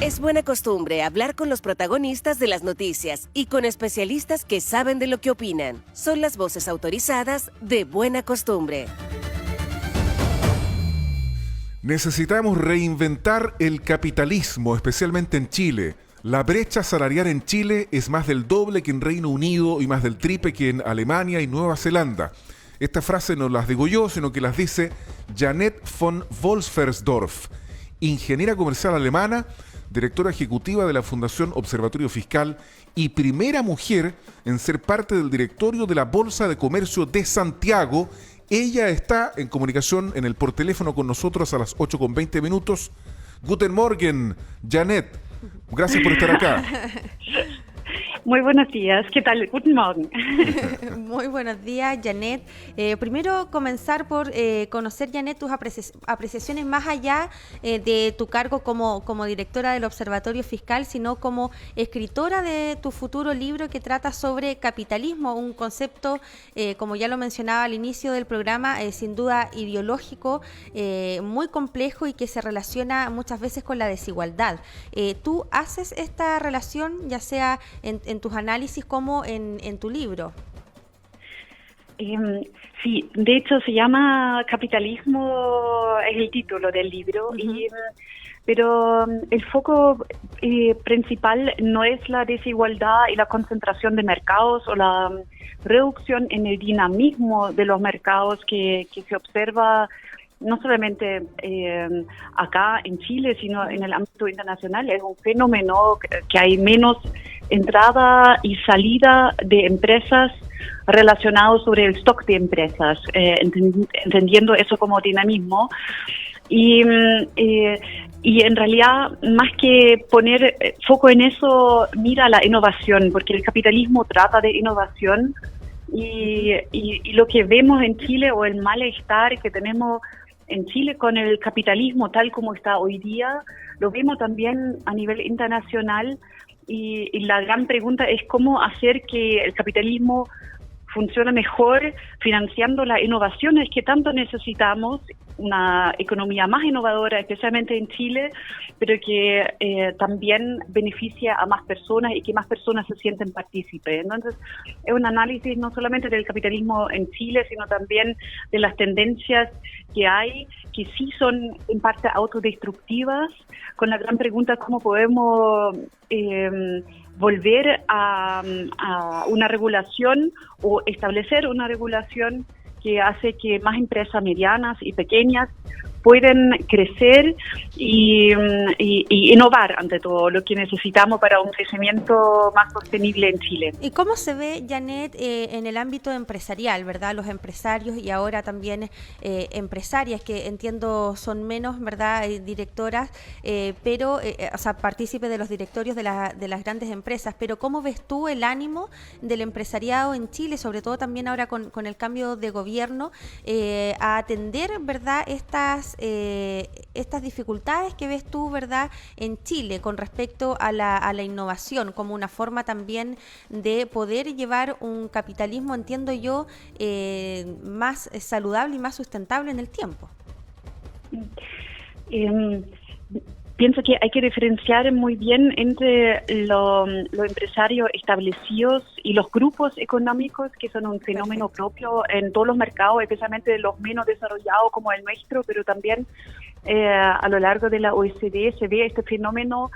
Es buena costumbre hablar con los protagonistas de las noticias y con especialistas que saben de lo que opinan. Son las voces autorizadas de Buena Costumbre. Necesitamos reinventar el capitalismo, especialmente en Chile. La brecha salarial en Chile es más del doble que en Reino Unido y más del triple que en Alemania y Nueva Zelanda. Esta frase no las digo yo, sino que las dice Janet von Wolfersdorf, ingeniera comercial alemana, directora ejecutiva de la Fundación Observatorio Fiscal y primera mujer en ser parte del directorio de la Bolsa de Comercio de Santiago. Ella está en comunicación por teléfono con nosotros a las 8:20. Guten Morgen, Janet. Gracias por estar acá. Muy buenos días, ¿qué tal? Guten Morgen. Muy buenos días, Janet. Primero comenzar por conocer, Janet, tus apreciaciones más allá de tu cargo como directora del Observatorio Fiscal, sino como escritora de tu futuro libro que trata sobre capitalismo, un concepto, como ya lo mencionaba al inicio del programa, sin duda ideológico, muy complejo y que se relaciona muchas veces con la desigualdad. ¿Tú haces esta relación, ya sea en tus análisis como en tu libro? Sí, de hecho se llama Capitalismo, es el título del libro, pero el foco principal no es la desigualdad y la concentración de mercados o la reducción en el dinamismo de los mercados que se observa no solamente acá en Chile, sino en el ámbito internacional. Es un fenómeno que hay menos entrada y salida de empresas relacionados sobre el stock de empresas, entendiendo eso como dinamismo. Y en realidad, más que poner foco en eso, mira la innovación, porque el capitalismo trata de innovación y lo que vemos en Chile, o el malestar que tenemos en Chile con el capitalismo tal como está hoy día, lo vemos también a nivel internacional, y la gran pregunta es cómo hacer que el capitalismo funcione mejor financiando las innovaciones que tanto necesitamos, una economía más innovadora, especialmente en Chile, pero que también beneficia a más personas y que más personas se sienten partícipes. Entonces, es un análisis no solamente del capitalismo en Chile, sino también de las tendencias que hay, que sí son en parte autodestructivas, con la gran pregunta cómo podemos volver a una regulación o establecer una regulación que hace que más empresas medianas y pequeñas pueden crecer y innovar, ante todo, lo que necesitamos para un crecimiento más sostenible en Chile. ¿Y cómo se ve, Janet, en el ámbito empresarial, verdad? Los empresarios y ahora también empresarias, que entiendo son menos, ¿verdad?, directoras, pero, o sea, partícipes de los directorios de las grandes empresas. Pero ¿cómo ves tú el ánimo del empresariado en Chile, sobre todo también ahora con el cambio de gobierno, a atender, ¿verdad?, estas dificultades que ves tú, ¿verdad?, en Chile con respecto a la innovación, como una forma también de poder llevar un capitalismo, entiendo yo, más saludable y más sustentable en el tiempo? Pienso que hay que diferenciar muy bien entre los empresarios establecidos y los grupos económicos, que son un fenómeno propio en todos los mercados, especialmente los menos desarrollados como el nuestro, pero también a lo largo de la OECD se ve este fenómeno.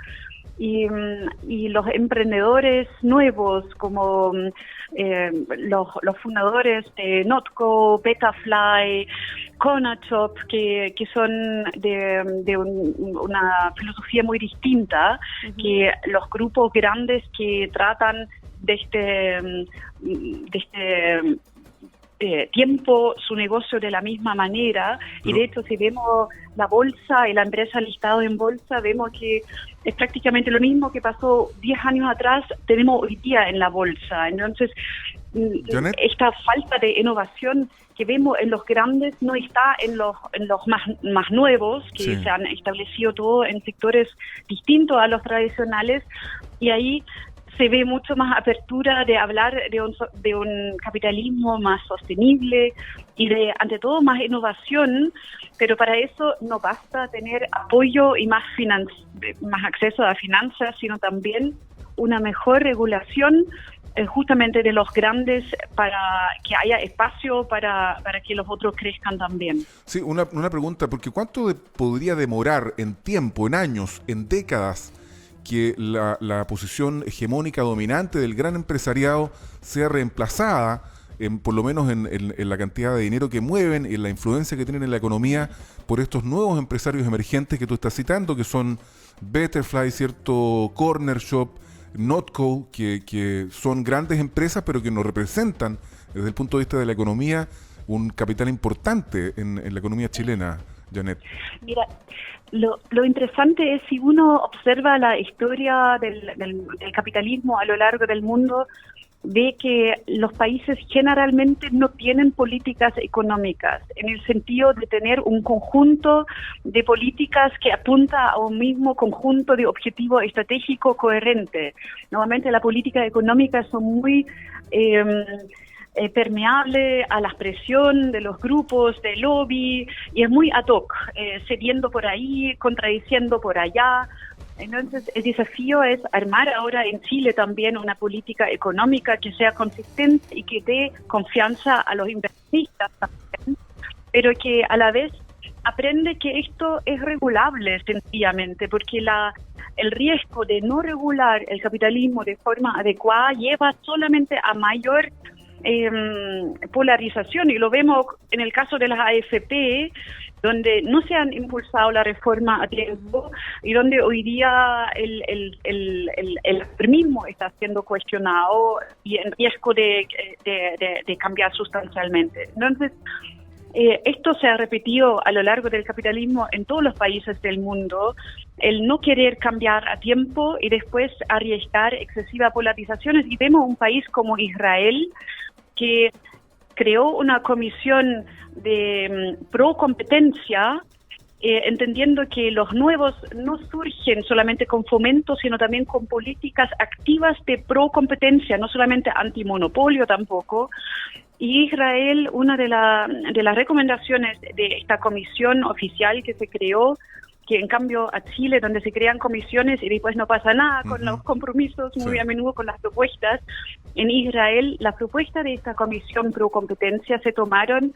Y los emprendedores nuevos, como los fundadores de Notco, Betafly, Cornershop, que son de una filosofía muy distinta que los grupos grandes que tratan de este tiempo su negocio de la misma manera. Y de hecho, si vemos la bolsa y la empresa listada en bolsa, vemos que es prácticamente lo mismo que pasó 10 años atrás, tenemos hoy día en la bolsa. Entonces, Janet, esta falta de innovación que vemos en los grandes no está en los más nuevos, que sí, se han establecido todo en sectores distintos a los tradicionales, y ahí se ve mucho más apertura de hablar de un capitalismo más sostenible y de, ante todo, más innovación, pero para eso no basta tener apoyo y más acceso a finanzas, sino también una mejor regulación justamente de los grandes para que haya espacio para que los otros crezcan también. Sí, una pregunta, porque ¿cuánto podría demorar en tiempo, en años, en décadas, que la posición hegemónica dominante del gran empresariado sea reemplazada, por lo menos en la cantidad de dinero que mueven y en la influencia que tienen en la economía, por estos nuevos empresarios emergentes que tú estás citando, que son Betterfly, ¿cierto? Corner Shop, Notco, que son grandes empresas, pero que nos representan desde el punto de vista de la economía un capital importante en la economía chilena, Janet? Mira, lo interesante es, si uno observa la historia del capitalismo a lo largo del mundo, ve que los países generalmente no tienen políticas económicas, en el sentido de tener un conjunto de políticas que apunta a un mismo conjunto de objetivo estratégico coherente. Normalmente la política económica son muy permeable a la presión de los grupos de lobby y es muy ad hoc, cediendo por ahí, contradiciendo por allá. Entonces, el desafío es armar ahora en Chile también una política económica que sea consistente y que dé confianza a los inversionistas también, pero que a la vez aprende que esto es regulable sencillamente, porque el riesgo de no regular el capitalismo de forma adecuada lleva solamente a mayor polarización, y lo vemos en el caso de las AFP, donde no se han impulsado la reforma a tiempo y donde hoy día el mismo está siendo cuestionado y en riesgo de cambiar sustancialmente. Entonces, esto se ha repetido a lo largo del capitalismo en todos los países del mundo, el no querer cambiar a tiempo y después arriesgar excesivas polarizaciones. Y vemos un país como Israel, que creó una comisión de pro competencia, entendiendo que los nuevos no surgen solamente con fomento, sino también con políticas activas de pro competencia, no solamente antimonopolio tampoco. Y Israel, una de las recomendaciones de esta comisión oficial que se creó, que en cambio a Chile, donde se crean comisiones y después no pasa nada con los compromisos, muy a menudo con las propuestas, en Israel la propuesta de esta comisión pro competencia se tomaron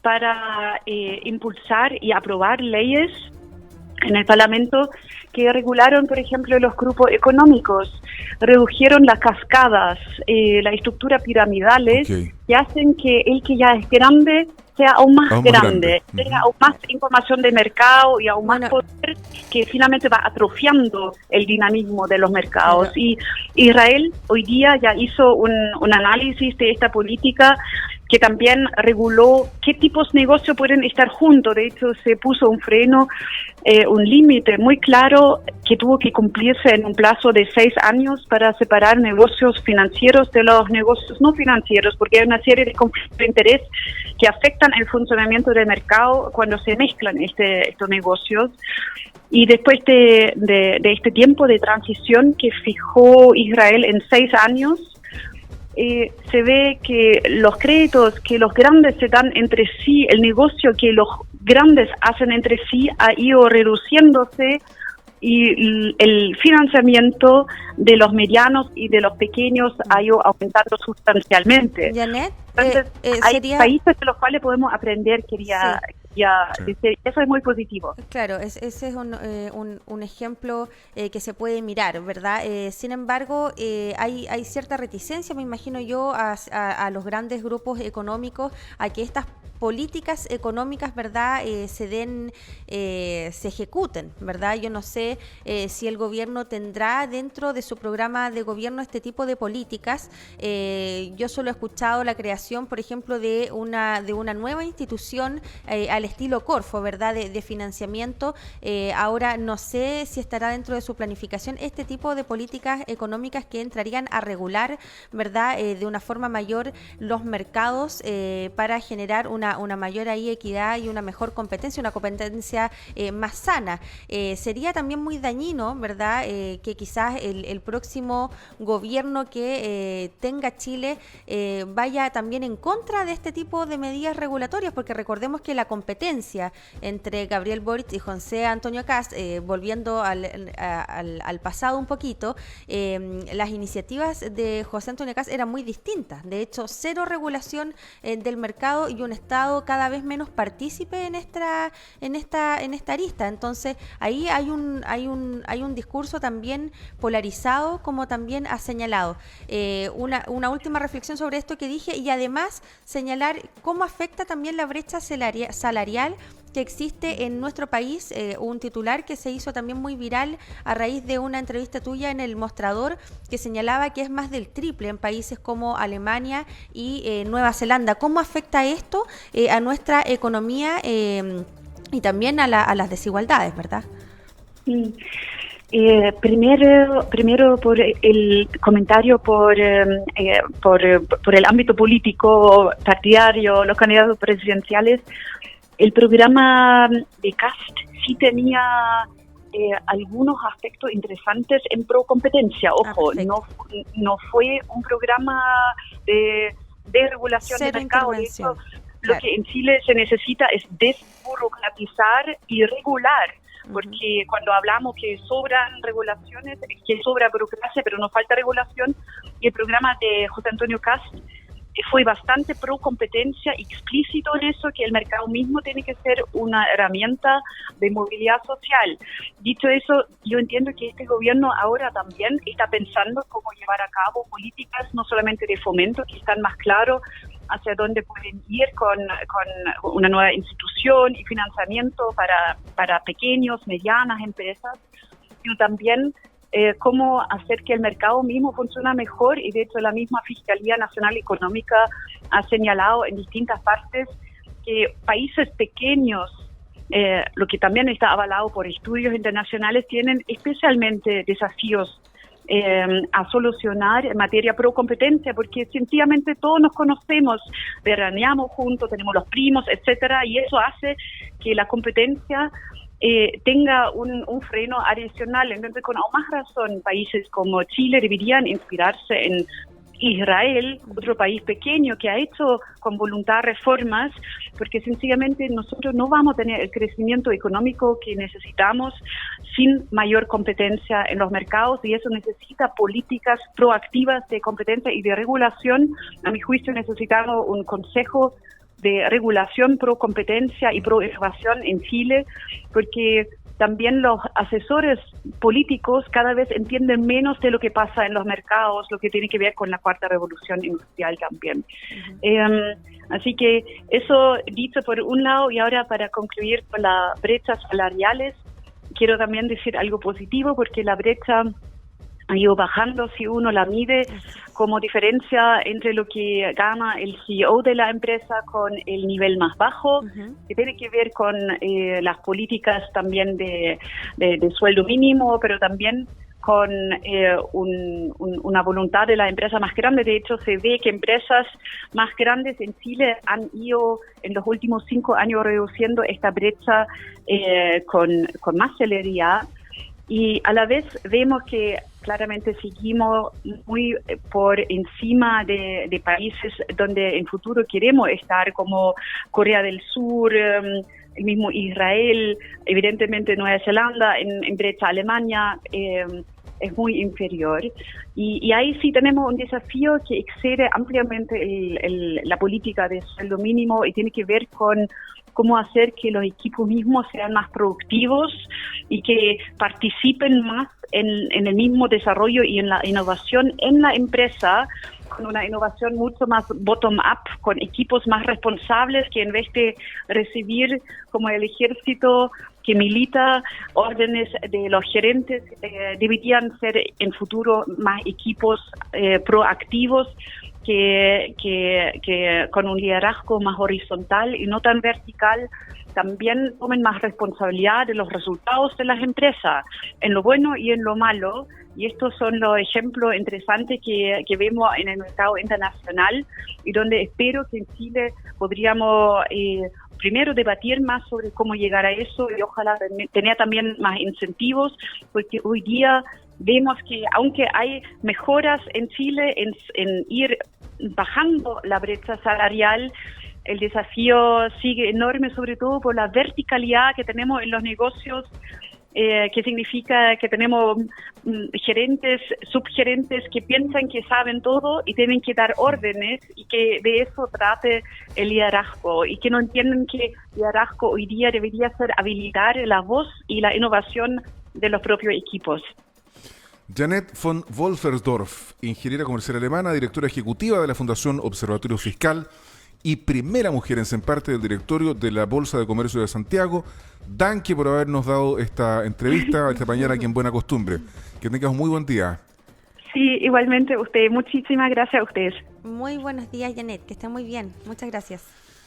para impulsar y aprobar leyes en el Parlamento que regularon, por ejemplo, los grupos económicos, redujeron las cascadas, la estructura piramidales, que hacen que el que ya es grande sea aún más grande, tenga aún más información de mercado y aún más poder, que finalmente va atrofiando el dinamismo de los mercados. Y Israel hoy día ya hizo un análisis de esta política, que también reguló qué tipos de negocios pueden estar juntos. De hecho, se puso un freno, un límite muy claro que tuvo que cumplirse en un plazo de 6 años para separar negocios financieros de los negocios no financieros, porque hay una serie de conflictos de interés que afectan el funcionamiento del mercado cuando se mezclan estos negocios. Y después de este tiempo de transición que fijó Israel en 6 años, se ve que los créditos que los grandes se dan entre sí, el negocio que los grandes hacen entre sí ha ido reduciéndose, y el financiamiento de los medianos y de los pequeños ha ido aumentando sustancialmente. Janet, entonces, hay países de los cuales podemos aprender, quería decir, eso es muy positivo. Claro, ese es un ejemplo que se puede mirar, ¿verdad? Sin embargo, hay cierta reticencia, me imagino yo, a los grandes grupos económicos a que estas políticas económicas, ¿verdad?, se ejecuten, ¿verdad? Yo no sé si el gobierno tendrá dentro de su programa de gobierno este tipo de políticas. Yo solo he escuchado la creación, por ejemplo, de una nueva institución al estilo Corfo, ¿verdad?, de financiamiento. Ahora no sé si estará dentro de su planificación este tipo de políticas económicas que entrarían a regular, ¿verdad?, de una forma mayor los mercados para generar una una mayor ahí equidad y una mejor competencia, una competencia más sana. Sería también muy dañino, ¿verdad?, que quizás el próximo gobierno que tenga Chile vaya también en contra de este tipo de medidas regulatorias, porque recordemos que la competencia entre Gabriel Boric y José Antonio Kast, volviendo al pasado un poquito, las iniciativas de José Antonio Kast eran muy distintas. De hecho, cero regulación del mercado y un Estado cada vez menos partícipe en esta arista. Entonces, ahí hay un discurso también polarizado, como también ha señalado. Una última reflexión sobre esto que dije, y además señalar cómo afecta también la brecha salarial que existe en nuestro país. Un titular que se hizo también muy viral a raíz de una entrevista tuya en El Mostrador, que señalaba que es más del triple en países como Alemania y Nueva Zelanda. ¿Cómo afecta esto a nuestra economía y también a las desigualdades, verdad? Primero por el comentario por el ámbito político partidario, los candidatos presidenciales. El programa de Kast sí tenía algunos aspectos interesantes en pro competencia. Ojo, no fue un programa de regulación de mercado. De hecho, lo que en Chile se necesita es desburocratizar y regular. Porque cuando hablamos que sobran regulaciones, que sobra burocracia, pero nos falta regulación, y el programa de José Antonio Kast fue bastante pro competencia, explícito en eso, que el mercado mismo tiene que ser una herramienta de movilidad social. Dicho eso, yo entiendo que este gobierno ahora también está pensando cómo llevar a cabo políticas no solamente de fomento, que están más claros hacia dónde pueden ir con una nueva institución y financiamiento para pequeños, medianas empresas, sino también cómo hacer que el mercado mismo funcione mejor. Y de hecho la misma Fiscalía Nacional Económica ha señalado en distintas partes que países pequeños, lo que también está avalado por estudios internacionales, tienen especialmente desafíos a solucionar en materia pro competencia, porque sencillamente todos nos conocemos, veraneamos juntos, tenemos los primos, etcétera, y eso hace que la competencia tenga un freno adicional. Entonces, con aún más razón, países como Chile deberían inspirarse en Israel, otro país pequeño que ha hecho con voluntad reformas, porque sencillamente nosotros no vamos a tener el crecimiento económico que necesitamos sin mayor competencia en los mercados, y eso necesita políticas proactivas de competencia y de regulación. A mi juicio necesitamos un consejo de regulación pro competencia y pro innovación en Chile, porque también los asesores políticos cada vez entienden menos de lo que pasa en los mercados, lo que tiene que ver con la cuarta revolución industrial también. Así que eso dicho por un lado, y ahora para concluir con las brechas salariales, quiero también decir algo positivo, porque la brecha ha ido bajando si uno la mide como diferencia entre lo que gana el CEO de la empresa con el nivel más bajo, que tiene que ver con las políticas también de sueldo mínimo, pero también con una voluntad de la empresa más grande. De hecho, se ve que empresas más grandes en Chile han ido en los últimos 5 años reduciendo esta brecha con más celeridad. Y a la vez vemos que claramente seguimos muy por encima de países donde en futuro queremos estar, como Corea del Sur, el mismo Israel, evidentemente Nueva Zelanda, en brecha Alemania es muy inferior. Y ahí sí tenemos un desafío que excede ampliamente la política de sueldo mínimo, y tiene que ver con cómo hacer que los equipos mismos sean más productivos y que participen más en el mismo desarrollo y en la innovación en la empresa, con una innovación mucho más bottom-up, con equipos más responsables, que en vez de recibir como el ejército que milita órdenes de los gerentes, deberían ser en futuro más equipos proactivos que con un liderazgo más horizontal y no tan vertical, también tomen más responsabilidad de los resultados de las empresas, en lo bueno y en lo malo. Y estos son los ejemplos interesantes que vemos en el mercado internacional y donde espero que en Chile podríamos primero debatir más sobre cómo llegar a eso y ojalá tener también más incentivos, porque hoy día vemos que aunque hay mejoras en Chile en ir bajando la brecha salarial, el desafío sigue enorme, sobre todo por la verticalidad que tenemos en los negocios, que significa que tenemos gerentes, subgerentes que piensan que saben todo y tienen que dar órdenes y que de eso trate el liderazgo y que no entienden que el liderazgo hoy día debería ser habilitar la voz y la innovación de los propios equipos. Janet von Wolfersdorf, ingeniera comercial alemana, directora ejecutiva de la Fundación Observatorio Fiscal y primera mujer en ser parte del directorio de la Bolsa de Comercio de Santiago. Danke por habernos dado esta entrevista esta mañana aquí en Buena Costumbre. Que tengas un muy buen día. Sí, igualmente usted. Muchísimas gracias a ustedes. Muy buenos días, Janet, que esté muy bien. Muchas gracias.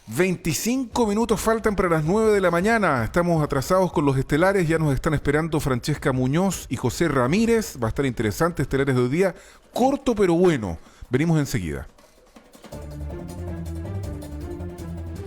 25 minutos faltan para las 9 de la mañana. Estamos atrasados con los estelares. Ya nos están esperando Francesca Muñoz y José Ramírez. Va a estar interesante estelares de hoy día. Corto pero bueno. Venimos enseguida.